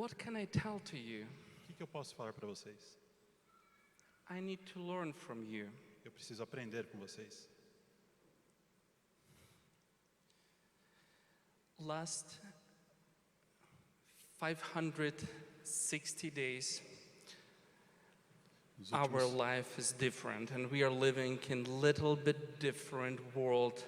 what can I tell to you? O que eu posso falar para vocês? I need to learn from you. Eu preciso aprender com vocês. Last 560 days, Nos our últimos, life is different, and we are living in little bit different world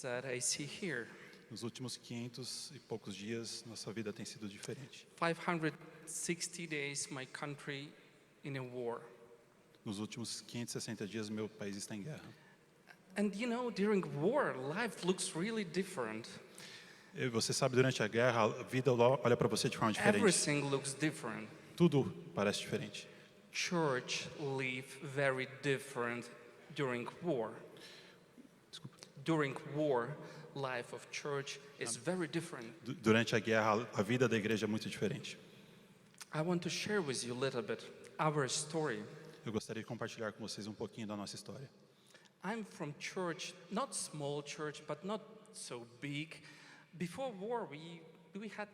that I see here. nos últimos 500 e poucos dias, nossa vida tem sido diferente. 560 days, my country in a war. Nos últimos 560 dias, meu país está em guerra. And you know, during war, life looks really different. E você sabe, durante a guerra, a vida olha para você de forma diferente. Everything looks different. Tudo parece diferente. Church live very different during war. During war, life of church is very different. Durante a guerra, a vida da igreja é muito diferente. I want to share with you a little bit our story. Eu gostaria de compartilhar com vocês um pouquinho da nossa história. I'm from church, not small church, but not so big. Before war, we had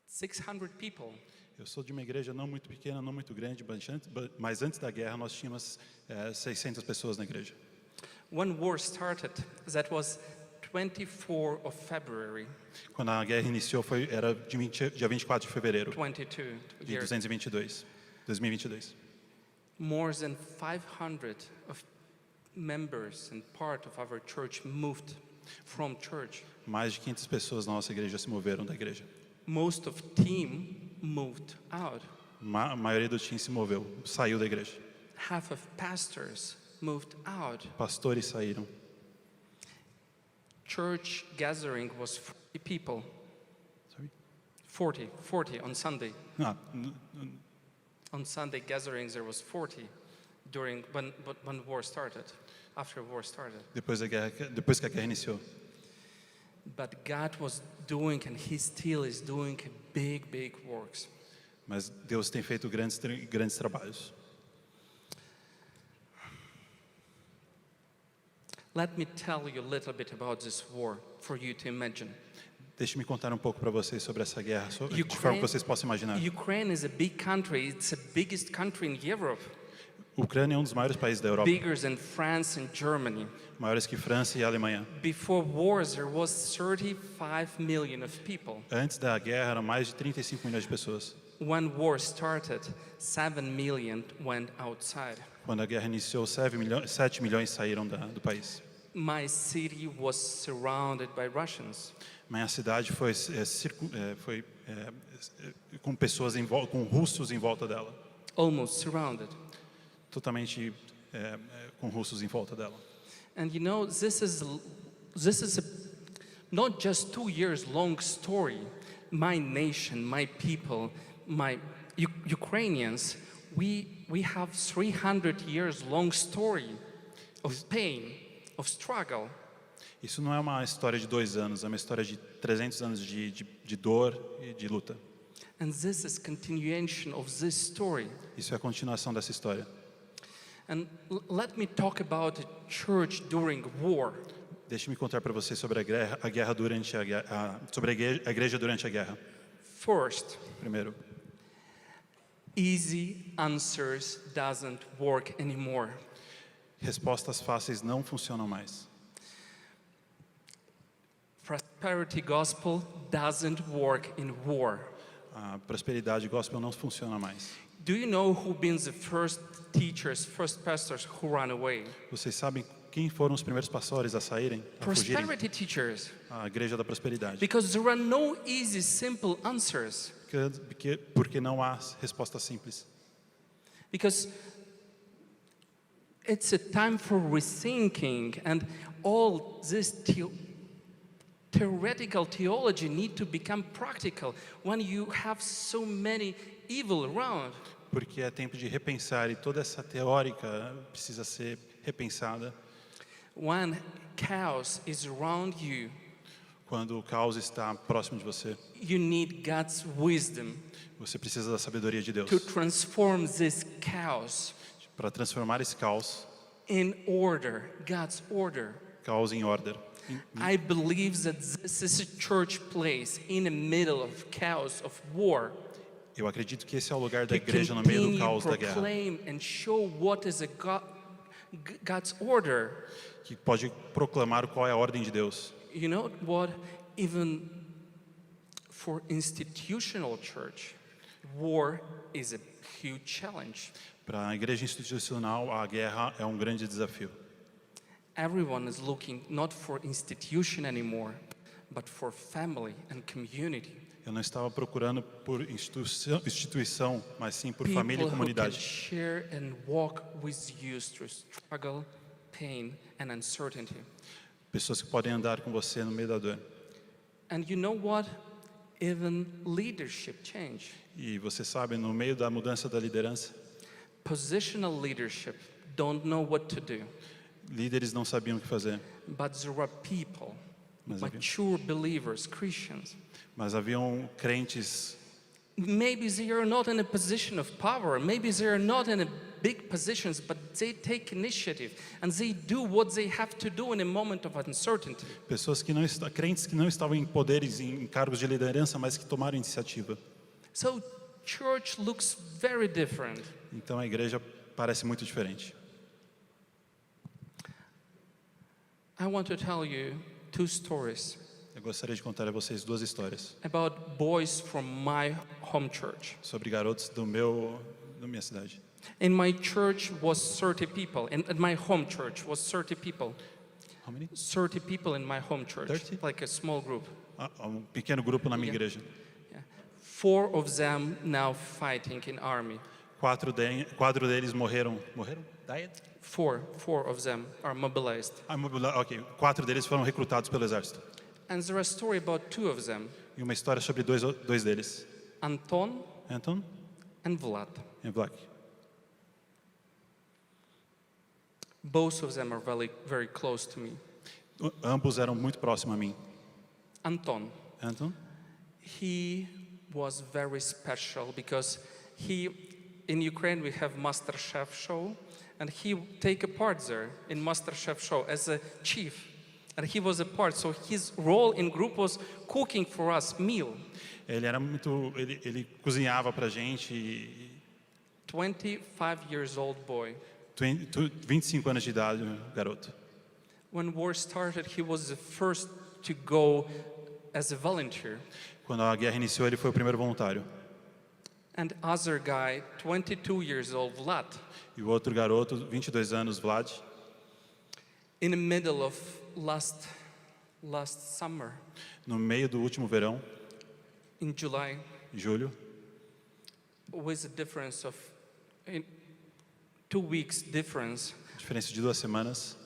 600 people. Eu sou de uma igreja não muito pequena, não muito grande, mas antes da guerra nós tínhamos 600 pessoas na igreja. When war started, that was 24 of February. Quando a guerra iniciou, era dia 24 de fevereiro 22 de years. 2022. More than 500 of members and part of our church moved from church. Mais de 500 pessoas na nossa igreja se moveram da igreja. Most of team moved out. A maioria do time se moveu, saiu da igreja. Half of pastors moved out. Pastores saíram. Church gathering was 40 people. Sorry? 40 on Sunday. Ah, On Sunday gatherings there was 40 during when war started, after war started. depois que a guerra iniciou. But God was doing, and He still is doing, big works. Mas Deus tem feito grandes trabalhos. Let me tell you a little bit about this war for you to imagine. Deixe-me contar um pouco para vocês sobre essa guerra, de forma que vocês possam imaginar. Ukraine is a big country. It's the biggest country in Europe. A Ucrânia é um dos maiores países da Europa, Bigger than France and Germany. maiores que França e a Alemanha. Before wars, there was 35 million of people. Antes da guerra, eram mais de 35 milhões de pessoas. When war started, 7 million went outside. Quando a guerra iniciou, 7 milhões saíram do país. My city was surrounded by Russians. Minha cidade foi com pessoas com russos em volta dela. Almost surrounded. Totalmente com russos em volta dela. And you know, this is not just 2 years long story. My nation, my people, my Ukrainians, we have 300 years long story of pain, of struggle. Isso não é uma história de 2 anos, é uma história de 300 anos de dor e de luta. And this is continuation of this story. Isso é a continuação dessa história. And let me talk about the church during war. Deixe-me contar para vocês sobre a guerra durante sobre a igreja durante a guerra. First, Primeiro, easy answers doesn't work anymore. respostas fáceis não funcionam mais. Prosperity gospel doesn't work in war. A prosperidade gospel não funciona mais. Do you know who been the first teachers, first pastors who ran away? Vocês sabem quem foram os primeiros pastores a saírem, a fugirem? Prosperity teachers. A igreja da prosperidade. Because there are no easy, simple answers. Porque não há resposta simples. Because it's a time for rethinking, and all this theoretical theology need to become practical when you have so many evil around. Porque é tempo de repensar e toda essa teórica precisa ser repensada. When chaos is around you, Quando o caos está próximo de você, you need God's wisdom você precisa da sabedoria de Deus to transform this chaos para transformar esse caos in order, God's order. em ordem. I believe that this is a church place in the middle of chaos of war. Eu acredito que esse é o lugar da To igreja no meio do continue caos da guerra, proclaim and show what is God's order. que pode proclamar qual é a ordem de Deus. You know what? Even for institutional church, war is a huge challenge. Para a igreja institucional, a guerra é um grande desafio. Everyone is looking not for institution anymore, but for family and community. Eu não estava procurando por instituição, mas sim por família People e who can comunidade. share and walk with you through struggle, pain, and uncertainty. Pessoas que podem andar com você no meio da dor. And you know what? Even leadership change. E você sabe, no meio da mudança da liderança, Positional leadership don't know what to do, líderes não sabiam o que fazer. but there are people, Mas havia- mature believers, Christians. Mas haviam crentes, Maybe they are not in a position of power, maybe they are not in a big positions, but they take initiative and they do what they have to do in a moment of uncertainty. pessoas que não crentes que não estavam em poderes, em cargos de liderança, mas que tomaram iniciativa. So church looks very different. Então a igreja parece muito diferente. I want to tell you two stories Eu gostaria de contar a vocês duas histórias about boys from my home church. sobre garotos da minha cidade. In my church was 30 people, and at my home church was 30 people. How many? 30 people in my home church, 30? like a small group. Um pequeno grupo na minha Yeah. igreja. Yeah. 4 of them now fighting in army. Quatro deles morreram. Morreram? Died? 4 of them are mobilized. Ok, 4 deles foram recrutados pelo exército. And there is a story about 2 of them, E uma história sobre dois deles, Anton Anton and Vlad. e Black. Both of them are very, very close to me. Ambos eram muito próximos a mim. Anton, Anton, he was very special because in Ukraine we have MasterChef show, and he take a part there in MasterChef show as a chief, and he was a part. So his role in group was cooking for us meal. ele cozinhava pra gente. 25 years old boy. 25 anos de idade, garoto. When war started, he was the first to go as a volunteer. Quando a guerra iniciou, ele foi o primeiro voluntário. And other guy, 22 years old, Vlad, E o outro garoto, 22 anos, Vlad, in the middle of last summer, no meio do último verão, in July, julho, with a difference of 2 weeks difference, diferença de 2 semanas,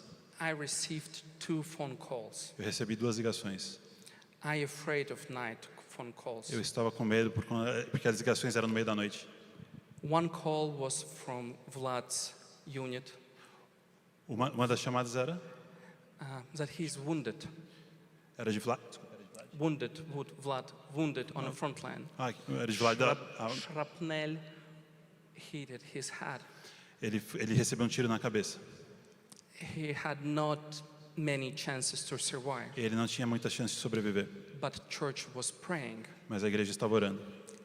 I received 2 phone calls. eu recebi 2 ligações. I afraid of night phone calls. Eu estava com medo porque as ligações eram no meio da noite. One call was from Vlad's unit, Uma das chamadas era that he's wounded. Era de Vlad. Vlad wounded on the front line. Era de Vlad. Shrapnel hit his head. Ele recebeu um tiro na cabeça. He had not many chances to survive, Ele não tinha muita chance de sobreviver, but church was praying. mas a igreja estava orando.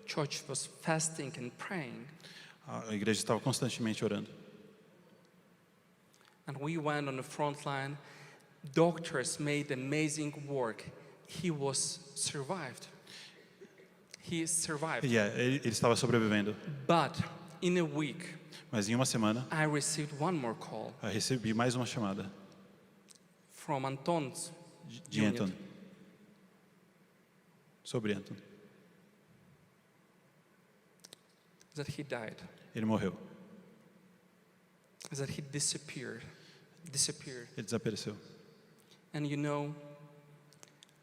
Church was fasting and praying. A igreja estava constantemente orando. And we went on the front line. Doctors made amazing work. He survived. He survived. E ele estava sobrevivendo. But in a week, Mas em uma semana, I received one more call eu recebi mais uma chamada from Anton's de unit. Anton. Sobre Anton. That he died. Ele morreu. That he disappeared. Ele desapareceu. And you know,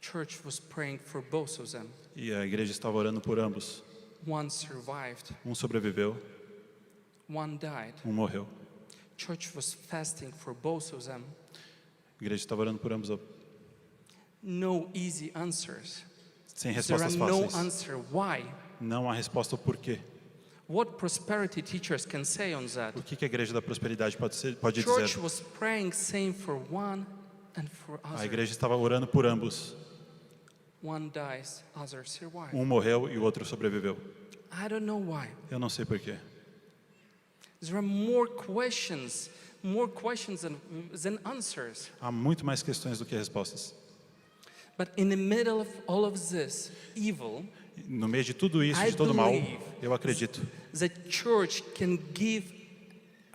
church was praying for both of them. E a igreja estava orando por ambos. One survived, Um sobreviveu, one died. morreu. Church was fasting for both of them. A igreja estava orando por ambos. No easy answers. Sem There are respostas no fáceis. answer. Why? Não há resposta ao porquê. What prosperity teachers can say on that? O que a igreja da prosperidade pode dizer? Church was praying same for one and for A others. igreja estava orando por ambos. One dies, others survive. Morreu e o outro sobreviveu. I don't know why. Eu não sei porquê. There are more questions than answers. Há muito mais questões do que respostas. But in the middle of all of this evil, No meio de tudo isso, I de todo mal, believe eu acredito the church can give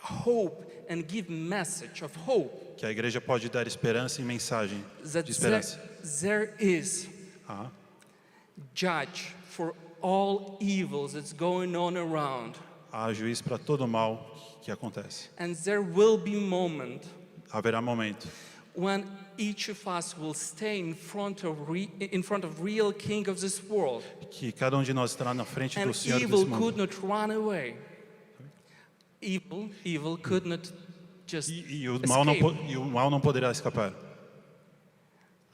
hope and give message of hope que a igreja pode dar esperança e mensagem that de esperança. there is Ah, judge for all evils that's going on around. há juiz para todo mal que acontece. And there will be moment Haverá momento when each of us will stay in front of real king of this world. que cada de nós estará na frente And do Senhor evil desse could mundo. not run away. Evil could not just escape. O mal não poderá escapar.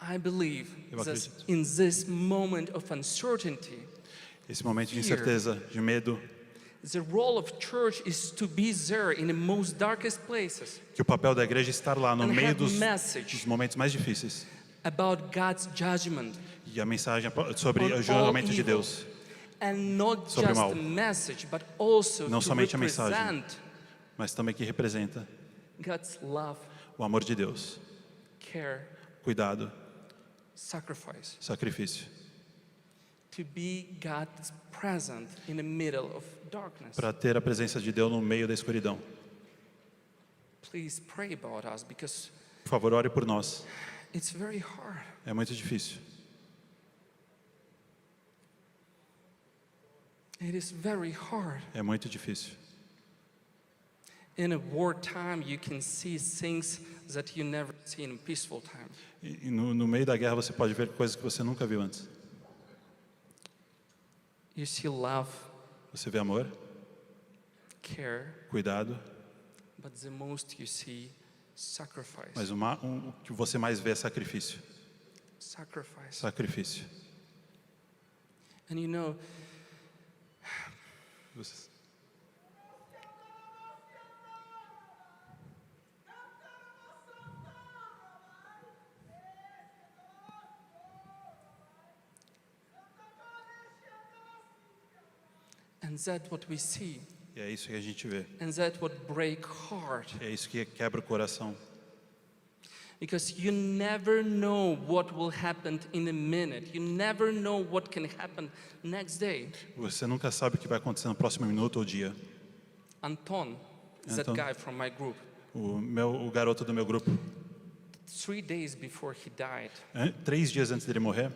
I believe Eu that acredito. in this moment of uncertainty, Esse momento de Fear. incerteza, de medo, the role of church is to be there in the most darkest places que o papel da igreja é estar lá no and meio have dos message momentos mais difíceis. about God's judgment E a mensagem sobre on o all julgamento de evil. Deus. And not Sobre o just mal. a message, but also Não to somente a mensagem. represent Mas também que representa God's love, o amor de Deus. care, Cuidado, sacrifice. sacrifício. To be God's present in the middle of darkness. Para ter a presença de Deus no meio da escuridão. Please pray about us because Por favor, ore por nós. it's very hard. É muito difícil. It is very hard. É muito difícil. In a wartime, you can see things that you never see in a peaceful time. E no meio da guerra você pode ver coisas que você nunca viu antes. You see love, Você vê amor, care, cuidado, but the most you see sacrifice. mas o que você mais vê é sacrifício. Sacrifice. Sacrifício. And you know, Você- and that's what we see. E é isso que a gente vê. And that's what break heart. É isso que quebra o coração. Because you never know what will happen in a minute. You never know what can happen next day. Você nunca sabe o que vai acontecer no próximo minuto ou dia. Anton is that Anton. guy from my group. O garoto do meu grupo, 3 days before he died, 3 dias antes dele morrer,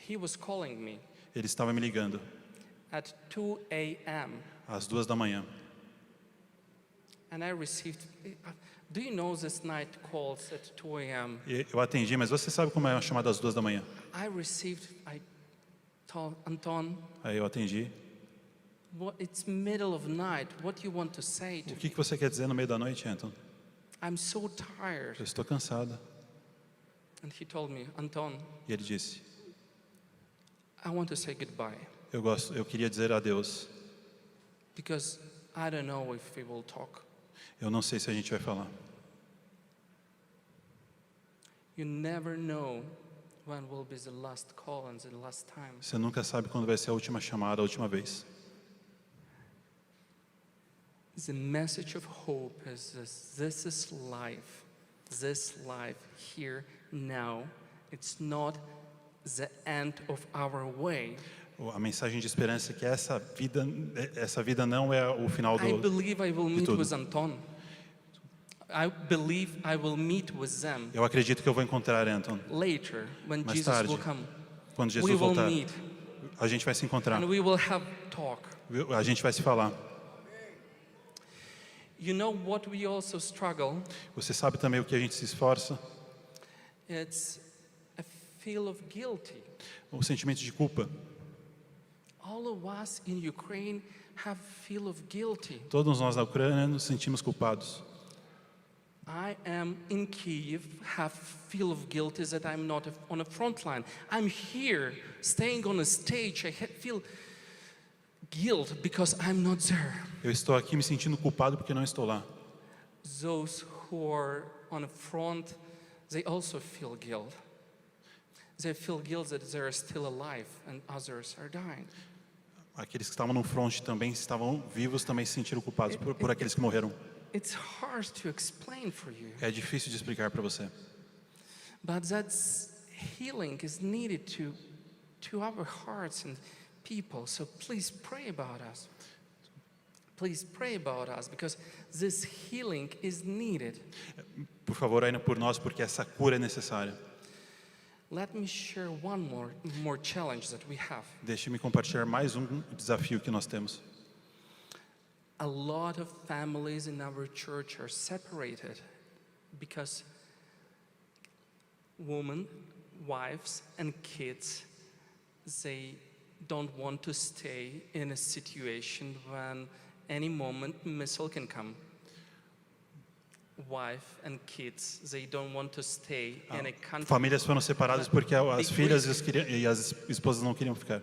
he was calling me ele estava me ligando at 2 a.m. às 2 da manhã. And I received, do you know this night calls at 2 a.m.? E eu atendi, mas você sabe como é uma chamada às 2 da manhã? I told Anton, Aí eu atendi. it's middle of night. What you want to say to O que você quer dizer no meio da noite, Anton? I'm so tired. Eu estou cansado. And he told me, Anton, E ele disse, I want to say goodbye eu queria dizer adeus. because I don't know if we will talk. Eu não sei se a gente vai falar. You never know when will be the last call and the last time. Você nunca sabe quando vai ser a última chamada, a última vez. The message of hope is this is life. This life here now. It's not the end of our way. A mensagem de esperança é que essa vida não é o final I believe I will meet tudo. with Anton. I believe I will meet with them Eu acredito que eu vou encontrar Anton later when mais Jesus tarde, will come. quando We Jesus will voltar. meet A gente vai se encontrar. and we will have talk. A gente vai se falar. You know what we also struggle? Você sabe também o que a gente se esforça? It's a feel of guilty. O sentimento de culpa. All of us in Ukraine have feel of guilty. Todos nós na Ucrânia nos sentimos culpados. I am in Kyiv, have feel of guilty that I'm not on a front line. I'm here, staying on a stage. I feel guilt because I'm not there. Eu estou aqui me sentindo culpado porque não estou lá. Those who are on the front, they also feel guilt. They feel guilt that they are still alive and others are dying. Aqueles que estavam no front também estavam vivos, também se sentiram culpados por aqueles que morreram. It's hard to explain for you. É difícil de explicar para você. But that healing is needed to our hearts and people. So please pray about us. Please pray about us, because this healing is needed. Por favor, orem por nós, porque essa cura é necessária. Let me share one more challenge that we have. Deixe-me compartilhar mais um desafio que nós temos. A lot of families in our church are separated because women, wives, and kids, they don't want to stay in a situation when any moment missile can come. Wife and kids, they don't want to stay in a country. Famílias foram separadas porque as filhas e as esposas não queriam ficar.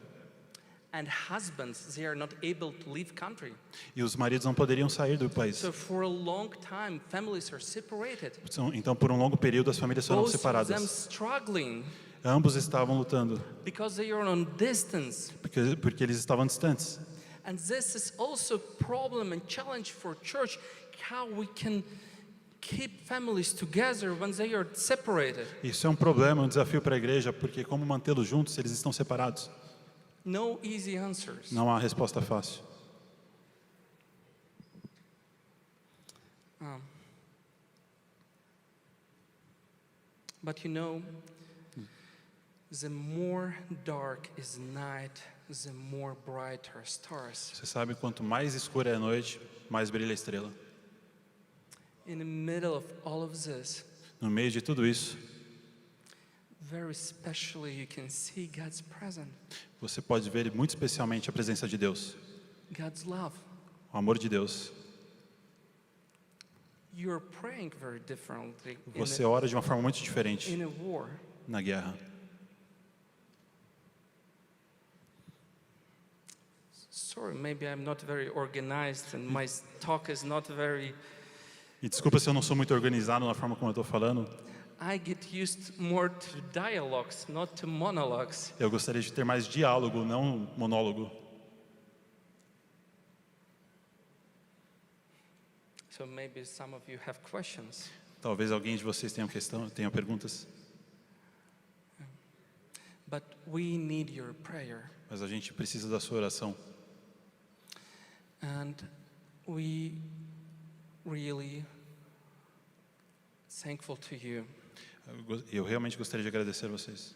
And husbands, they are not able to leave country. E os maridos não poderiam sair do país. So for a long time, families are separated. Então, por um longo período, as famílias foram Both of them separadas. struggling Ambos estavam lutando because they are on distance. porque eles estavam distantes. And this is also a problem and challenge for church, how we can keep families together when they are separated. Isso é um problema, um desafio para a igreja, porque como mantê-los juntos se eles estão separados? No easy answers. Não há resposta fácil. But you know, the more dark is night, the more brighter stars. Você sabe, quanto mais escura é a noite, mais brilha a estrela. In the middle of all of this, No meio de tudo isso, very especially you can see God's presence, você pode ver muito especialmente a presença de Deus, God's love. o amor de Deus. You're praying very differently Você ora de uma forma muito diferente in a war. na guerra. Sorry, maybe I'm not very organized and my talk is not very... E desculpa se eu não sou muito organizado na forma como eu estou falando. I get used more to dialogues, not to monologues. Eu gostaria de ter mais diálogo, não monólogo. So maybe some of you have questions. Talvez alguém de vocês tenha perguntas. But we need your prayer. Mas a gente precisa da sua oração. And we really thankful to you. Eu realmente gostaria de agradecer a vocês.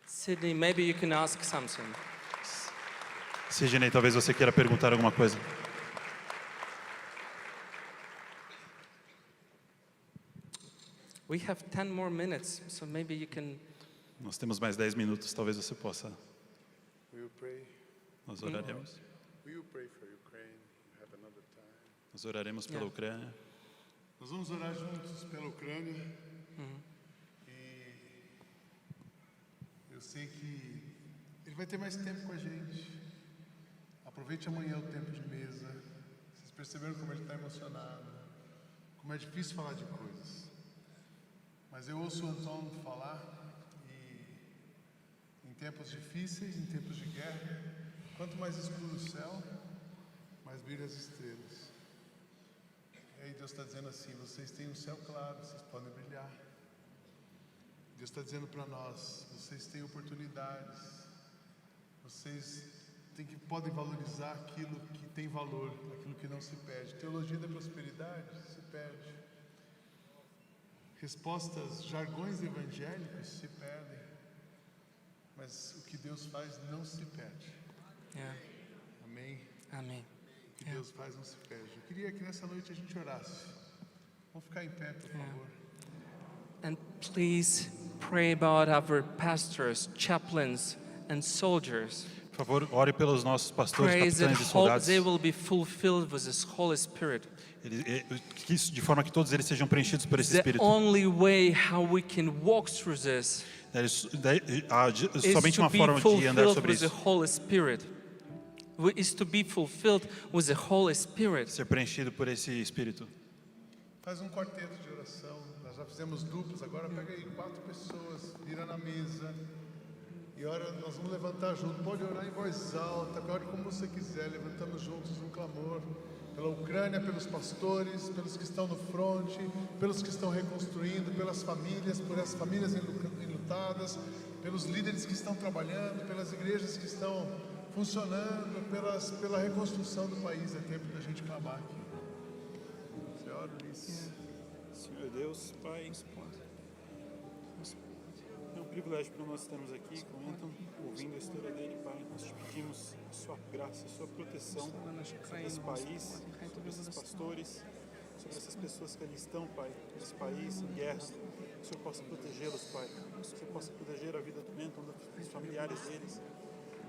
Sydney, maybe you can ask something. Sidney, talvez você queira perguntar alguma coisa. We have 10 more minutes, so maybe you can... Nós temos mais 10 minutos, talvez você possa. Will you pray? Nós oraremos. Will you pray for Ukraine? Have another time. Nós oraremos pela Ucrânia. Nós vamos orar juntos pela Ucrânia. E eu sei que ele vai ter mais tempo com a gente. Aproveite amanhã o tempo de mesa. Vocês perceberam como ele está emocionado? Como é difícil falar de coisas. Mas eu ouço o Anton falar e em tempos difíceis, em tempos de guerra, quanto mais escuro o céu, mais brilham as estrelas. E aí Deus está dizendo assim, vocês têm um céu claro, vocês podem brilhar. Deus está dizendo para nós, vocês têm oportunidades, vocês podem valorizar aquilo que tem valor, aquilo que não se perde. Teologia da prosperidade se perde. Respostas, jargões evangélicos se perdem, mas o que Deus faz não se perde. Yeah. Amém? Amen. O que Deus faz não se perde. Eu queria que nessa noite a gente orasse. Vamos ficar em pé, por favor. And please pray about our pastors, chaplains, and soldiers. Por favor, ore pelos nossos pastores, Pray that capitães e soldados. they will be fulfilled with this Holy Spirit. De forma que todos eles sejam preenchidos por esse The Espírito. only way how we can walk through this Há is somente to uma be forma de andar fulfilled sobre with the isso. Holy Spirit. Is to be fulfilled with the Holy Spirit. Ser preenchido por esse Espírito. Faz um quarteto de oração. Nós já já fizemos duplas, agora pega aí 4 pessoas, vira na mesa. E ora, nós vamos levantar junto. Pode orar em voz alta, ore como você quiser. Levantamos juntos um clamor pela Ucrânia, pelos pastores, pelos que estão no fronte, pelos que estão reconstruindo, pelas famílias, por essas famílias enlutadas, pelos líderes que estão trabalhando, pelas igrejas que estão funcionando, pela reconstrução do país. É tempo da gente clamar aqui. Você ora, Ulisses. Senhor Deus, Pai, é um privilégio para nós estarmos aqui com Anton, ouvindo a história dele, Pai. Nós te pedimos a sua graça, a sua proteção sobre esse país, sobre esses pastores, sobre essas pessoas que ali estão, Pai, nesse país, em guerra. Que o Senhor possa protegê-los, Pai. Que o Senhor possa proteger a vida do Anton, dos familiares deles,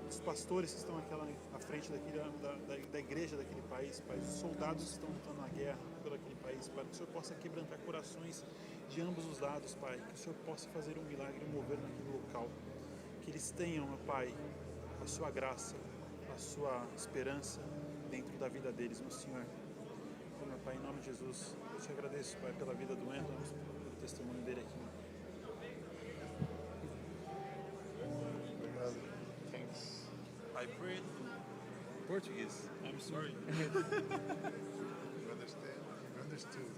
dos pastores que estão à frente da igreja daquele país, Pai. Os soldados que estão lutando na guerra por aquele país, Pai. Que o Senhor possa quebrantar corações de ambos os lados, Pai. Que o Senhor possa fazer um milagre e mover naquele local. Que eles tenham, meu Pai, a sua graça, a sua esperança dentro da vida deles, meu Senhor. Então, meu Pai, em nome de Jesus, eu te agradeço, Pai, pela vida do Anton, pelo testemunho dele aqui. Obrigado. Thanks. I prayed in Portuguese. I'm sorry. You understand? You understood?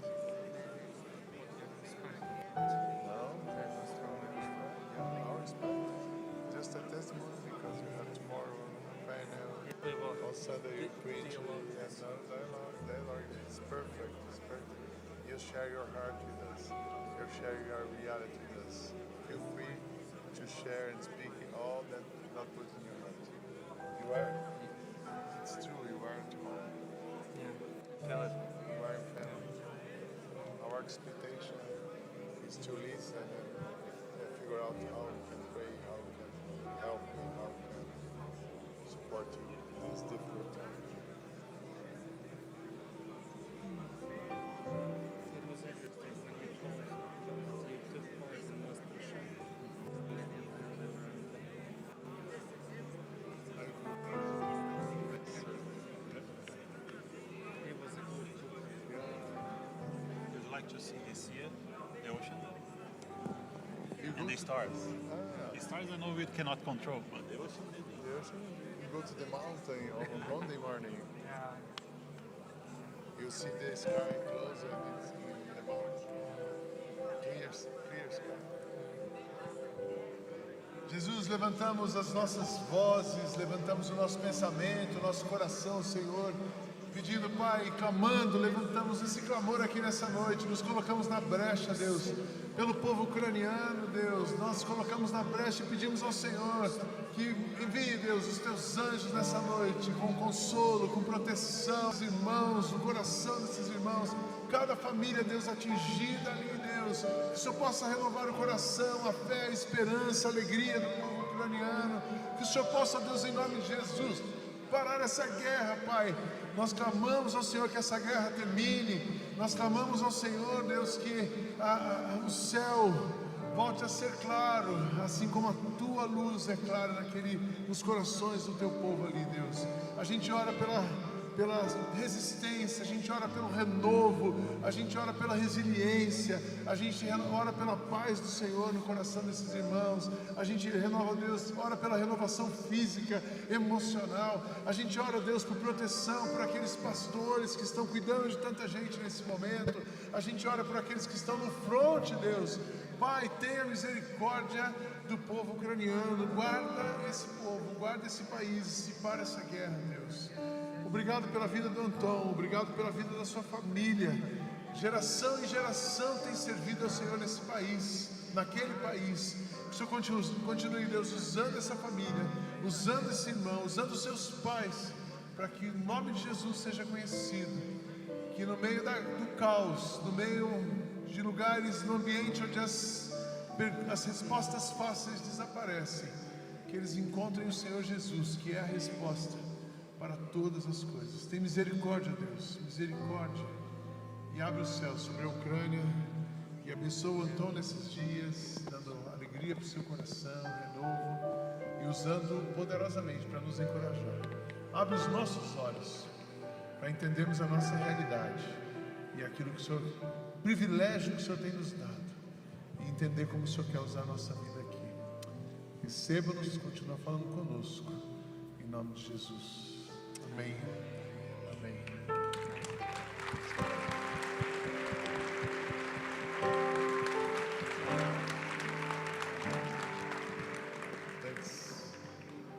No? Yeah, our respect. Just a testimony because you have tomorrow a panel. On Sunday you preach. Yes, no, dialogue. It's perfect. It's perfect. You share your heart with us. You share your reality with us. Feel free to share and speak all that God put in your heart. You are. It's true. You are at home. Yeah. You are in family. Our expectation is to listen and figure out how we can pray, how we can help you, how we can support you in this difficult time. Would you like to see the sea, the ocean, and the stars? The stars I know we cannot control, but the ocean, The ocean, you go to the mountain on Monday morning, you see the sky close and it's in the mountain. Clear sky. Jesus, levantamos as nossas vozes, levantamos o nosso pensamento, o nosso coração, Senhor, pedindo, Pai, clamando, levantamos esse clamor aqui nessa noite, nos colocamos na brecha, Deus, pelo povo ucraniano, Deus, nós colocamos na brecha e pedimos ao Senhor que envie, Deus, os teus anjos nessa noite, com consolo, com proteção, os irmãos, no coração desses irmãos, cada família, Deus, atingida ali, Deus, que o Senhor possa renovar o coração, a fé, a esperança, a alegria do povo ucraniano, que o Senhor possa, Deus, em nome de Jesus, parar essa guerra, Pai. Nós clamamos ao Senhor que essa guerra termine, nós clamamos ao Senhor, Deus, que o céu volte a ser claro, assim como a tua luz é clara nos corações do teu povo ali, Deus. A gente ora pela resistência, a gente ora pelo renovo, a gente ora pela resiliência, a gente ora pela paz do Senhor no coração desses irmãos, a gente renova, Deus, ora pela renovação física, emocional, a gente ora, Deus, por proteção, por aqueles pastores que estão cuidando de tanta gente nesse momento, a gente ora por aqueles que estão no fronte, Deus. Pai, tenha misericórdia do povo ucraniano, guarda esse povo, guarda esse país e para essa guerra, Deus. Obrigado pela vida do Anton, obrigado pela vida da sua família. Geração em geração tem servido ao Senhor nesse país, naquele país. Que o Senhor continue, Deus, usando essa família, usando esse irmão, usando os seus pais, para que o nome de Jesus seja conhecido. Que no meio do caos, no meio de lugares, no ambiente onde as respostas fáceis desaparecem, que eles encontrem o Senhor Jesus, que é a resposta para todas as coisas. Tem misericórdia, Deus, misericórdia, e abre o céu sobre a Ucrânia, e abençoa o Anton nesses dias, dando alegria para o seu coração, renovo, e usando poderosamente para nos encorajar. Abre os nossos olhos, para entendermos a nossa realidade, e aquilo que o Senhor privilégio que o Senhor tem nos dado e entender como o Senhor quer usar a nossa vida aqui. Receba-nos, continua falando conosco, em nome de Jesus. Amém.